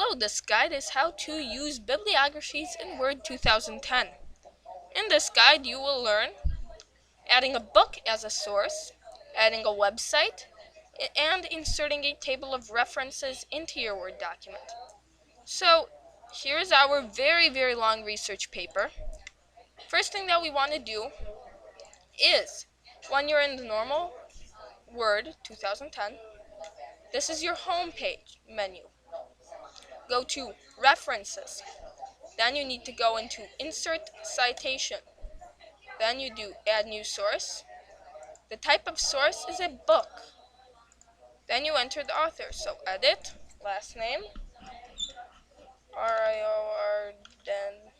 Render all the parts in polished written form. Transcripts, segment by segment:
Hello, this guide is how to use bibliographies in Word 2010. In this guide, you will learn adding a book as a source, adding a website, and inserting a table of references into your Word document. So, here's our very long research paper. First thing that we want to do is, when you're in the normal Word 2010, this is your home page menu. Go to References. Then you need to go into Insert Citation. Then you do Add New Source. The type of source is a book. Then you enter the author. So edit, last name, R-I-O-R, then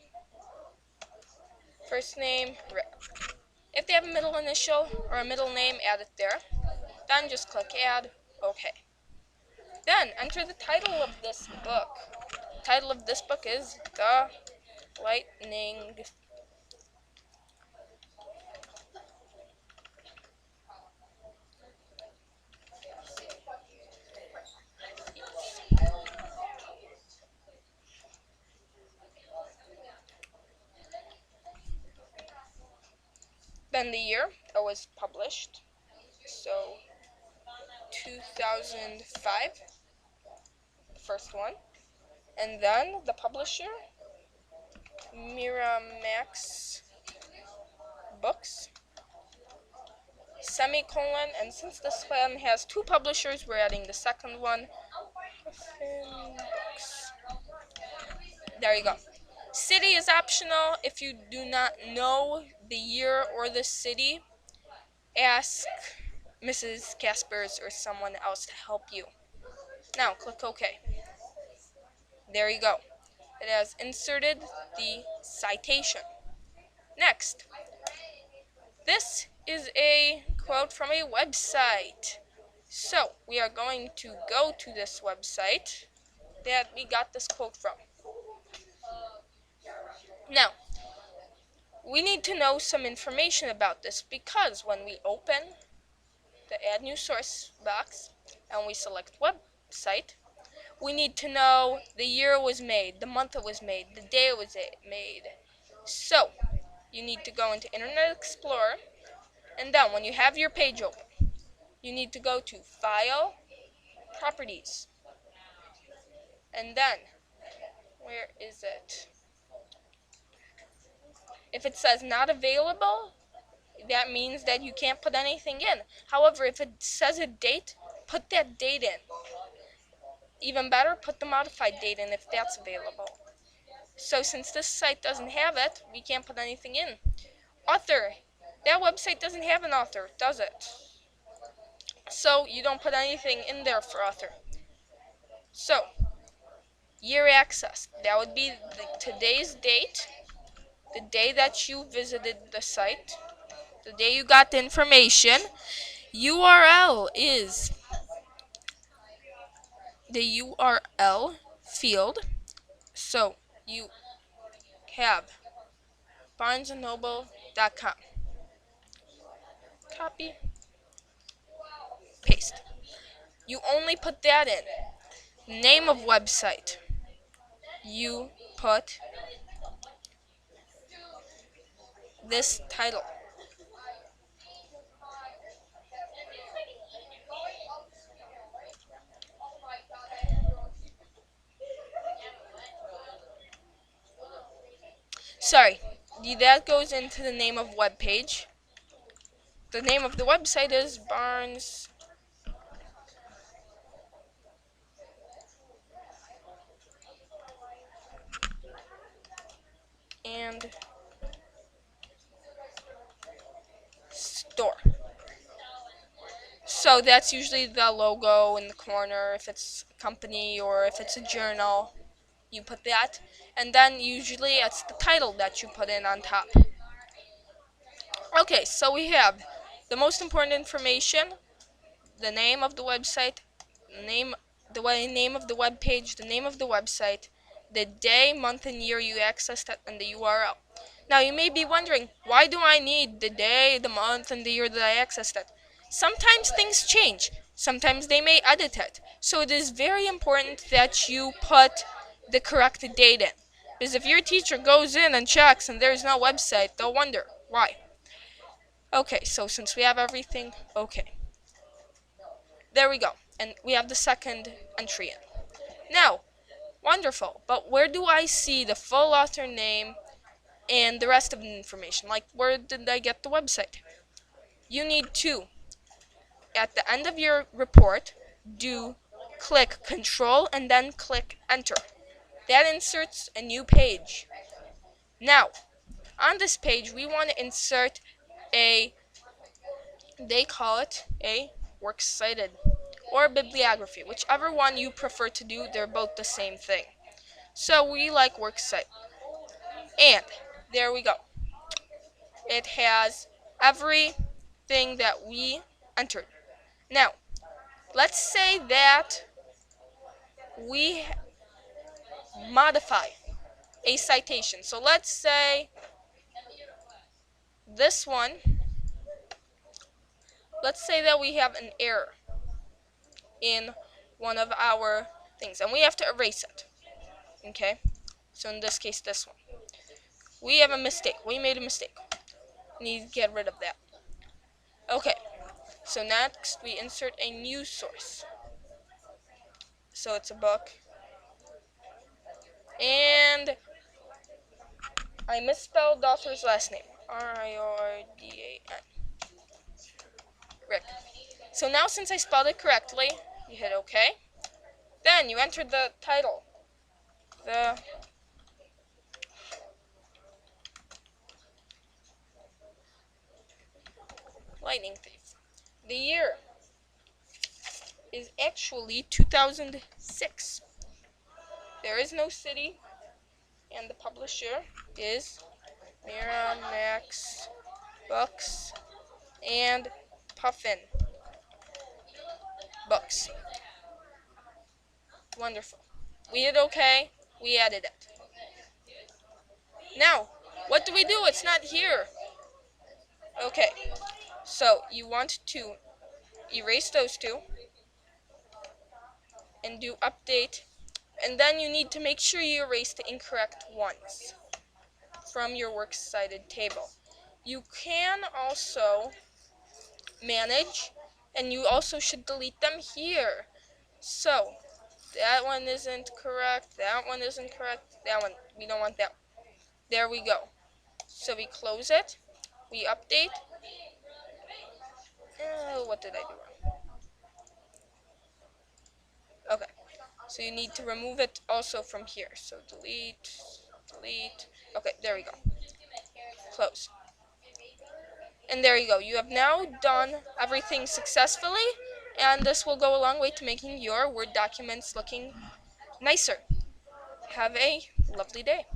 first name, if they have a middle initial or a middle name, add it there. Then just click Add, OK. Then enter the title of this book. The title of this book is The Lightning. Then the year that was published. So 2005, the first one. And then the publisher, Miramax Books, semicolon, and since this one has two publishers, we're adding the second one, Books. There you go. City is optional. If you do not know the year or the city, ask Mrs. Caspers or someone else to help you. Now click OK. There you go. It has inserted the citation. Next, this is a quote from a website. So we are going to go to this website that we got this quote from. Now, we need to know some information about this because when we open the Add New Source box and we select website, we need to know the year it was made, the month it was made, the day it was made. So, you need to go into Internet Explorer, and then when you have your page open, you need to go to File, Properties, and then, where is it? If it says not available, that means that you can't put anything in. However, if it says a date, put that date in. Even better, put the modified date in if that's available. So since this site doesn't have it, we can't put anything in. Author. That website doesn't have an author, does it? So you don't put anything in there for author. So, year access. That would be today's date, the day that you visited the site, the day you got the information. URL is the URL field. So you have barnesandnoble.com. Copy, paste. You only put that in. Name of website. You put this title. Sorry, that goes into the name of web page. The name of the website is Barnes and Store. So that's usually the logo in the corner. If it's a company or if it's a journal, you put that. And then usually it's the title that you put in on top. Okay, so we have the most important information, the name of the website, name of the web page, the name of the website, the day, month, and year you accessed it, and the URL. Now you may be wondering, why do I need the day, the month, and the year that I accessed it? Sometimes things change. Sometimes they may edit it. So it is very important that you put the correct date in. Because if your teacher goes in and checks and there's no website, they'll wonder why. Okay, so since we have everything, okay. There we go. And we have the second entry in. Now, wonderful. But where do I see the full author name and the rest of the information? Like, where did I get the website? You need to, at the end of your report, do click Control and then click Enter. That inserts a new page. Now, on this page, we want to insert they call it a works cited or bibliography, whichever one you prefer to do. They're both the same thing. So we like works cited. And there we go. It has everything that we entered. Now, let's say that we modify a citation. So let's say this one, let's say that we have an error in one of our things and we have to erase it. Okay? So in this case, this one. We have a mistake. We made a mistake. We need to get rid of that. Okay. So next we insert a new source. So it's a book. And I misspelled the author's last name. Riordan. Rick. So now since I spelled it correctly, you hit OK. Then you enter the title. The Lightning Thief. The year is actually 2006. There is no city, and the publisher is Miramax Books and Puffin Books. Wonderful. We hit OK. We added it. Now, what do we do? It's not here. Okay. So you want to erase those two and do update, and then you need to make sure you erase the incorrect ones from your works cited table. You can also manage, and you also should delete them here. So that one isn't correct, that one isn't correct, that one, we don't want that. There we go. So we close it, we update. What did I do wrong? Okay, so you need to remove it also from here. So delete, delete. Okay, there we go. Close. And there you go. You have now done everything successfully, and this will go a long way to making your Word documents looking nicer. Have a lovely day.